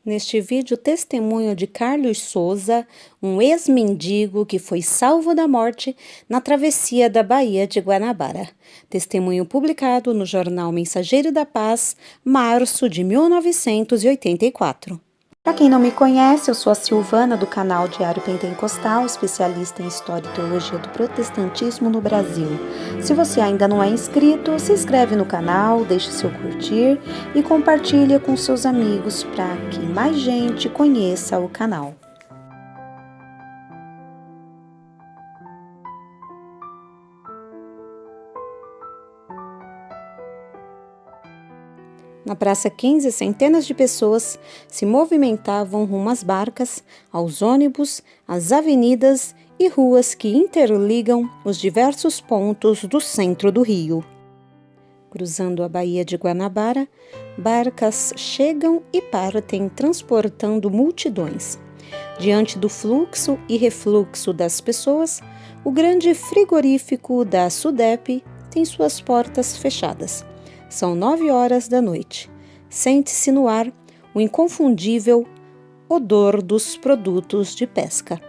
Neste vídeo, testemunho de Carlos Souza, um ex-mendigo que foi salvo da morte na travessia da Baía de Guanabara. Testemunho publicado no jornal Mensageiro da Paz, março de 1984. Para quem não me conhece, eu sou a Silvana do canal Diário Pentecostal, especialista em História e Teologia do Protestantismo no Brasil. Se você ainda não é inscrito, se inscreve no canal, deixe seu curtir e compartilha com seus amigos para que mais gente conheça o canal. Na Praça 15, centenas de pessoas se movimentavam rumo às barcas, aos ônibus, às avenidas e ruas que interligam os diversos pontos do centro do Rio. Cruzando a Baía de Guanabara, barcas chegam e partem transportando multidões. Diante do fluxo e refluxo das pessoas, o grande frigorífico da SUDEP tem suas portas fechadas. São 9 horas da noite. Sente-se no ar o inconfundível odor dos produtos de pesca.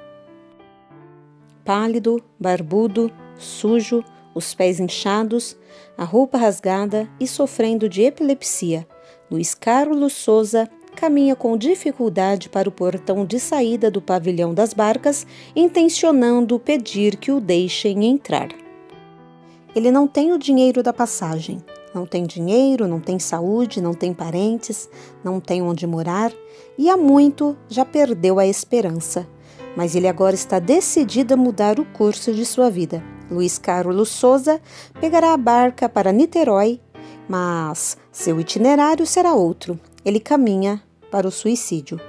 Pálido, barbudo, sujo, os pés inchados, a roupa rasgada e sofrendo de epilepsia, Luiz Carlos Souza caminha com dificuldade para o portão de saída do pavilhão das barcas, intencionando pedir que o deixem entrar. Ele não tem o dinheiro da passagem. Não tem dinheiro, não tem saúde, não tem parentes, não tem onde morar e há muito já perdeu a esperança. Mas ele agora está decidido a mudar o curso de sua vida. Luiz Carlos Souza pegará a barca para Niterói, mas seu itinerário será outro. Ele caminha para o suicídio.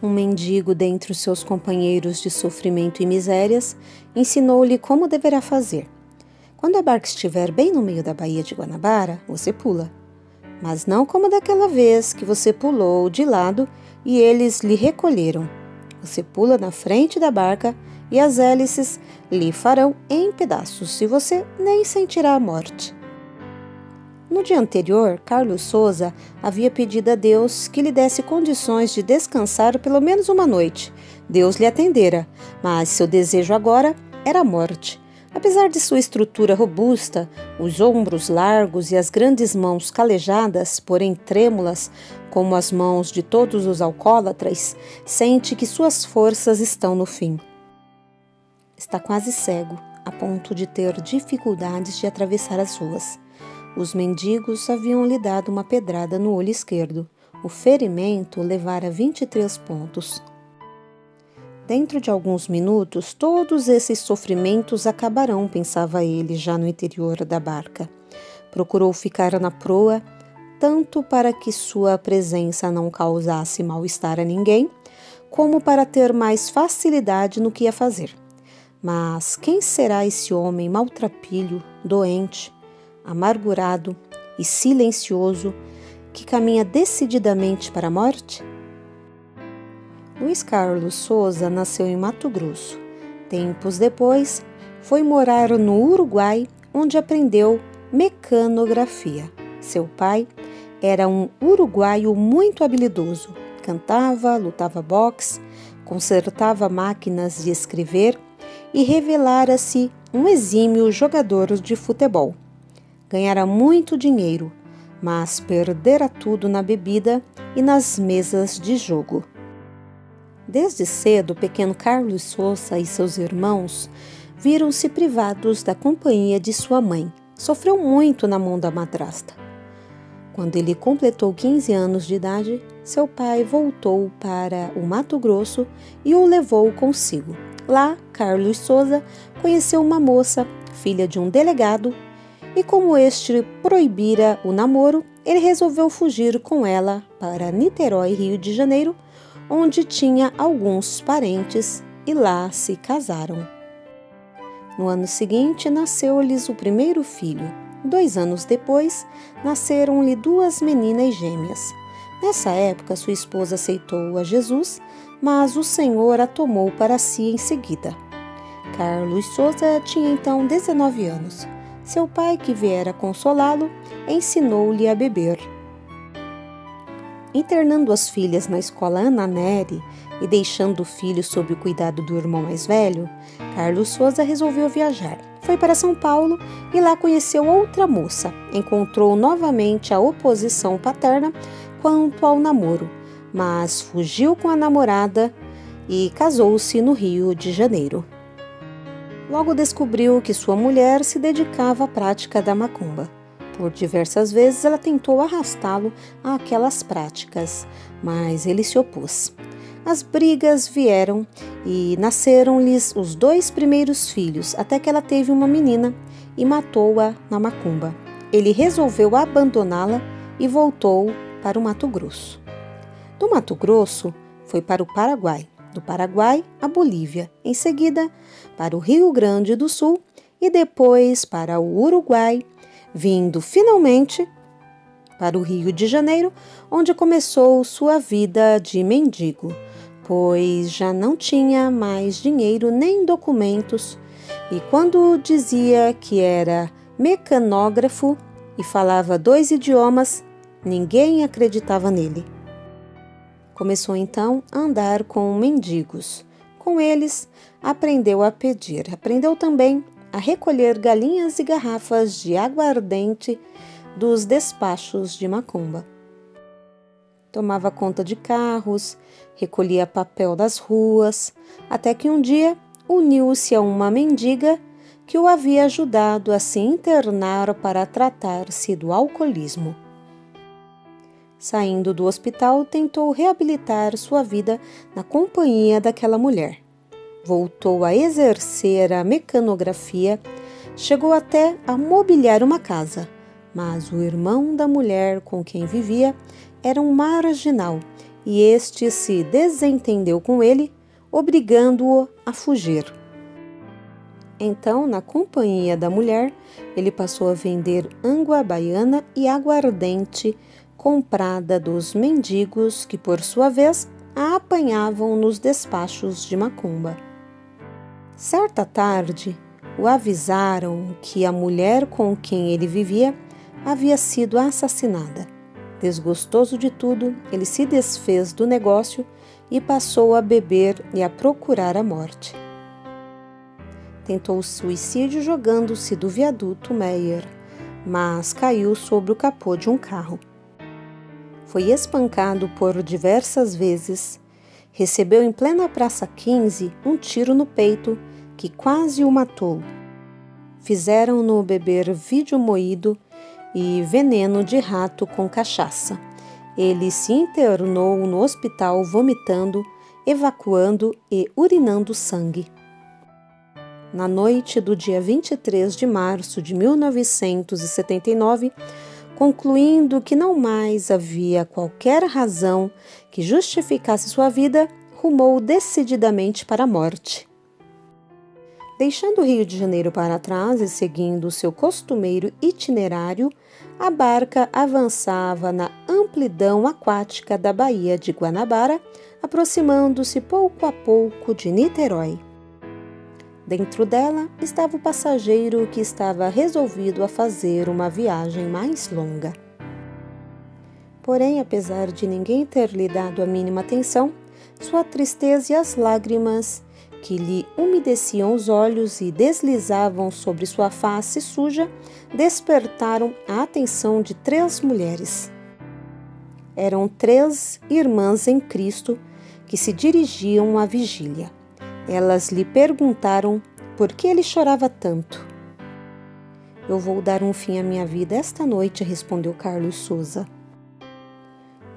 Um mendigo dentre os seus companheiros de sofrimento e misérias ensinou-lhe como deverá fazer. Quando a barca estiver bem no meio da Baía de Guanabara, você pula. Mas não como daquela vez que você pulou de lado e eles lhe recolheram. Você pula na frente da barca e as hélices lhe farão em pedaços e você nem sentirá a morte. No dia anterior, Carlos Souza havia pedido a Deus que lhe desse condições de descansar pelo menos uma noite. Deus lhe atendera, mas seu desejo agora era a morte. Apesar de sua estrutura robusta, os ombros largos e as grandes mãos calejadas, porém trêmulas, como as mãos de todos os alcoólatras, sente que suas forças estão no fim. Está quase cego, a ponto de ter dificuldades de atravessar as ruas. Os mendigos haviam lhe dado uma pedrada no olho esquerdo. O ferimento levara 23 pontos. Dentro de alguns minutos, todos esses sofrimentos acabarão, pensava ele, já no interior da barca. Procurou ficar na proa, tanto para que sua presença não causasse mal-estar a ninguém, como para ter mais facilidade no que ia fazer. Mas quem será esse homem maltrapilho, doente, amargurado e silencioso, que caminha decididamente para a morte? Luiz Carlos Souza nasceu em Mato Grosso. Tempos depois, foi morar no Uruguai, onde aprendeu mecanografia. Seu pai era um uruguaio muito habilidoso. Cantava, lutava boxe, consertava máquinas de escrever e revelara-se um exímio jogador de futebol. Ganhara muito dinheiro, mas perdera tudo na bebida e nas mesas de jogo. Desde cedo, o pequeno Carlos Souza e seus irmãos viram-se privados da companhia de sua mãe. Sofreu muito na mão da madrasta. Quando ele completou 15 anos de idade, seu pai voltou para o Mato Grosso e o levou consigo. Lá, Carlos Souza conheceu uma moça, filha de um delegado, e como este proibira o namoro, ele resolveu fugir com ela para Niterói, Rio de Janeiro, onde tinha alguns parentes e lá se casaram. No ano seguinte, nasceu-lhes o primeiro filho. 2 anos depois, nasceram-lhe 2 meninas gêmeas. Nessa época, sua esposa aceitou a Jesus, mas o Senhor a tomou para si em seguida. Carlos Souza tinha então 19 anos. Seu pai, que viera consolá-lo, ensinou-lhe a beber. internando as filhas na escola Ana Nery e deixando o filho sob o cuidado do irmão mais velho, Carlos Souza resolveu viajar. Foi para São Paulo e lá conheceu outra moça. Encontrou novamente a oposição paterna quanto ao namoro, mas fugiu com a namorada e casou-se no Rio de Janeiro. Logo descobriu que sua mulher se dedicava à prática da macumba. Por diversas vezes ela tentou arrastá-lo àquelas práticas, mas ele se opôs. As brigas vieram e nasceram-lhes os 2 primeiros filhos, até que ela teve uma menina e matou-a na macumba. Ele resolveu abandoná-la e voltou para o Mato Grosso. Do Mato Grosso, foi para o Paraguai, do Paraguai à Bolívia, em seguida para o Rio Grande do Sul e depois para o Uruguai, vindo finalmente para o Rio de Janeiro, onde começou sua vida de mendigo, pois já não tinha mais dinheiro nem documentos, e quando dizia que era mecanógrafo e falava 2 idiomas, ninguém acreditava nele. Começou então a andar com mendigos. Com eles, aprendeu a pedir. Aprendeu também a recolher galinhas e garrafas de aguardente dos despachos de macumba. Tomava conta de carros, recolhia papel das ruas, até que um dia uniu-se a uma mendiga que o havia ajudado a se internar para tratar-se do alcoolismo. Saindo do hospital, tentou reabilitar sua vida na companhia daquela mulher. Voltou a exercer a mecanografia, chegou até a mobiliar uma casa, mas o irmão da mulher com quem vivia era um marginal e este se desentendeu com ele, obrigando-o a fugir. Então, na companhia da mulher, ele passou a vender ângua baiana e aguardente comprada dos mendigos que, por sua vez, a apanhavam nos despachos de macumba. Certa tarde, o avisaram que a mulher com quem ele vivia havia sido assassinada. Desgostoso de tudo, ele se desfez do negócio e passou a beber e a procurar a morte. Tentou suicídio jogando-se do viaduto Meyer, mas caiu sobre o capô de um carro. Foi espancado por diversas vezes. Recebeu em plena Praça 15 um tiro no peito que quase o matou. Fizeram-no beber vidro moído e veneno de rato com cachaça. Ele se internou no hospital vomitando, evacuando e urinando sangue. Na noite do dia 23 de março de 1979, concluindo que não mais havia qualquer razão que justificasse sua vida, rumou decididamente para a morte. Deixando o Rio de Janeiro para trás e seguindo seu costumeiro itinerário, a barca avançava na amplidão aquática da Baía de Guanabara, aproximando-se pouco a pouco de Niterói. Dentro dela estava o passageiro que estava resolvido a fazer uma viagem mais longa. Porém, apesar de ninguém ter lhe dado a mínima atenção, sua tristeza e as lágrimas que lhe umedeciam os olhos e deslizavam sobre sua face suja despertaram a atenção de 3 mulheres. Eram 3 irmãs em Cristo que se dirigiam à vigília. Elas lhe perguntaram por que ele chorava tanto. Eu vou dar um fim à minha vida esta noite, respondeu Carlos Souza.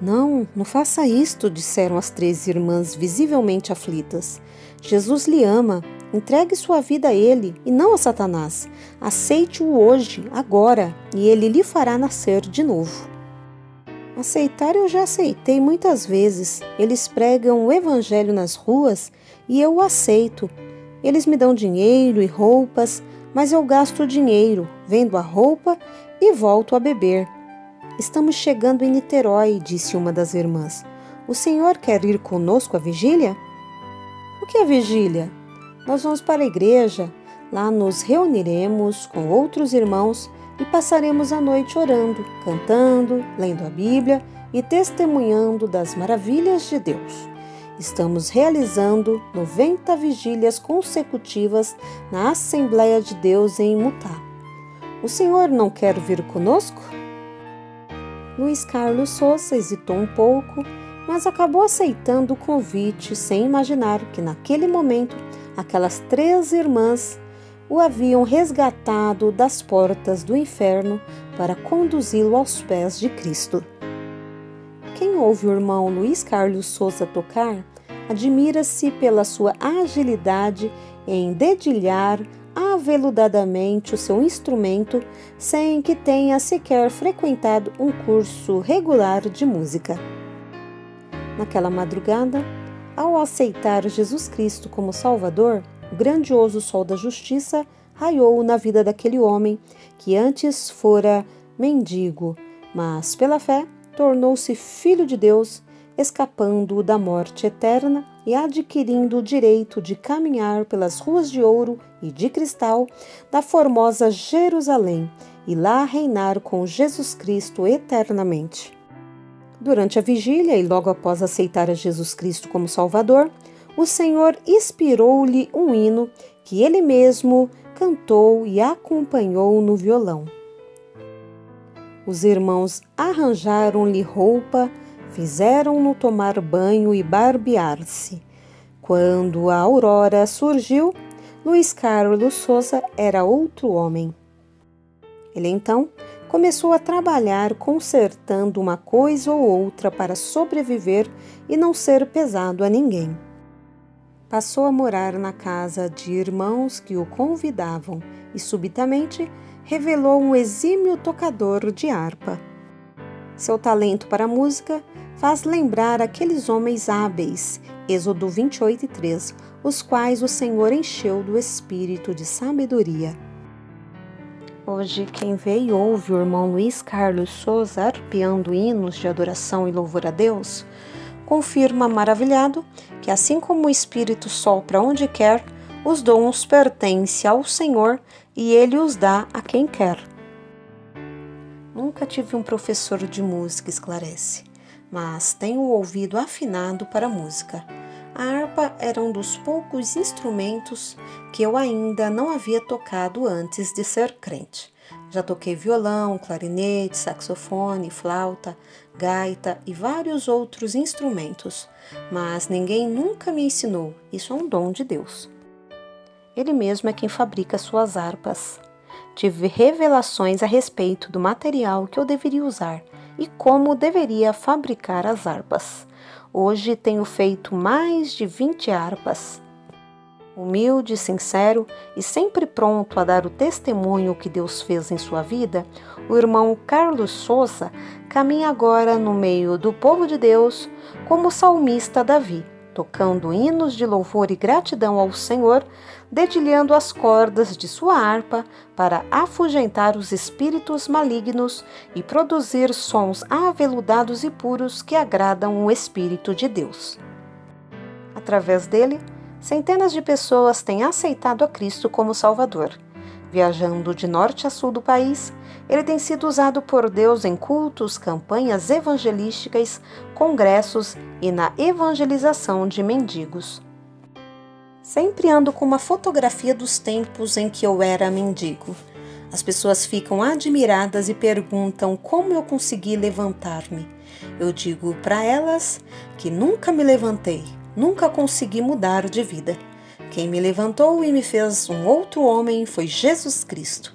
Não faça isto, disseram as 3 irmãs visivelmente aflitas. Jesus lhe ama, entregue sua vida a ele e não a Satanás. Aceite-o hoje, agora, e ele lhe fará nascer de novo. Aceitar eu já aceitei muitas vezes. Eles pregam o evangelho nas ruas e eu o aceito. Eles me dão dinheiro e roupas, mas eu gasto o dinheiro, vendo a roupa e volto a beber. Estamos chegando em Niterói, disse uma das irmãs. O senhor quer ir conosco à vigília? O que é vigília? Nós vamos para a igreja. Lá nos reuniremos com outros irmãos e passaremos a noite orando, cantando, lendo a Bíblia e testemunhando das maravilhas de Deus. Estamos realizando 90 vigílias consecutivas na Assembleia de Deus em Mutá. O Senhor não quer vir conosco? Luiz Carlos Souza hesitou um pouco, mas acabou aceitando o convite sem imaginar que naquele momento aquelas 3 irmãs o haviam resgatado das portas do inferno para conduzi-lo aos pés de Cristo. Quem ouve o irmão Luiz Carlos Souza tocar, admira-se pela sua agilidade em dedilhar aveludadamente o seu instrumento sem que tenha sequer frequentado um curso regular de música. Naquela madrugada, ao aceitar Jesus Cristo como Salvador, o grandioso sol da justiça raiou na vida daquele homem que antes fora mendigo, mas pela fé tornou-se filho de Deus, escapando da morte eterna e adquirindo o direito de caminhar pelas ruas de ouro e de cristal da formosa Jerusalém e lá reinar com Jesus Cristo eternamente. Durante a vigília e logo após aceitar a Jesus Cristo como Salvador, o Senhor inspirou-lhe um hino que ele mesmo cantou e acompanhou no violão. Os irmãos arranjaram-lhe roupa, fizeram-no tomar banho e barbear-se. Quando a aurora surgiu, Luiz Carlos Souza era outro homem. Ele então começou a trabalhar consertando uma coisa ou outra para sobreviver e não ser pesado a ninguém. Passou a morar na casa de irmãos que o convidavam e subitamente revelou um exímio tocador de harpa. Seu talento para a música faz lembrar aqueles homens hábeis, Êxodo 28:3, os quais o Senhor encheu do espírito de sabedoria. Hoje, quem vê e ouve o irmão Luiz Carlos Souza arpeando hinos de adoração e louvor a Deus, confirma maravilhado que, assim como o Espírito sopra onde quer, os dons pertencem ao Senhor e Ele os dá a quem quer. Nunca tive um professor de música, esclarece, mas tenho o ouvido afinado para a música. A harpa era um dos poucos instrumentos que eu ainda não havia tocado antes de ser crente. Já toquei violão, clarinete, saxofone, flauta, gaita e vários outros instrumentos, mas ninguém nunca me ensinou. Isso é um dom de Deus. Ele mesmo é quem fabrica suas harpas. Tive revelações a respeito do material que eu deveria usar e como deveria fabricar as harpas. Hoje tenho feito mais de 20 harpas. Humilde, sincero e sempre pronto a dar o testemunho que Deus fez em sua vida, o irmão Carlos Souza caminha agora no meio do povo de Deus como o salmista Davi, tocando hinos de louvor e gratidão ao Senhor, dedilhando as cordas de sua harpa para afugentar os espíritos malignos e produzir sons aveludados e puros que agradam o Espírito de Deus. Através dele, centenas de pessoas têm aceitado a Cristo como Salvador. Viajando de norte a sul do país, ele tem sido usado por Deus em cultos, campanhas evangelísticas, congressos e na evangelização de mendigos. Sempre ando com uma fotografia dos tempos em que eu era mendigo. As pessoas ficam admiradas e perguntam como eu consegui levantar-me. Eu digo para elas que nunca me levantei, nunca consegui mudar de vida. Quem me levantou e me fez um outro homem foi Jesus Cristo.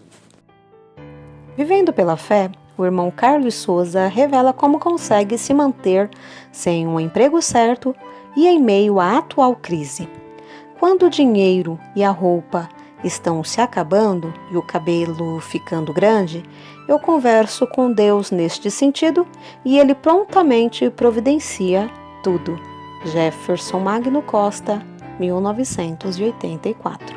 Vivendo pela fé, o irmão Carlos Souza revela como consegue se manter sem um emprego certo e em meio à atual crise. Quando o dinheiro e a roupa estão se acabando e o cabelo ficando grande, eu converso com Deus neste sentido e Ele prontamente providencia tudo. Jefferson Magno Costa, 1984.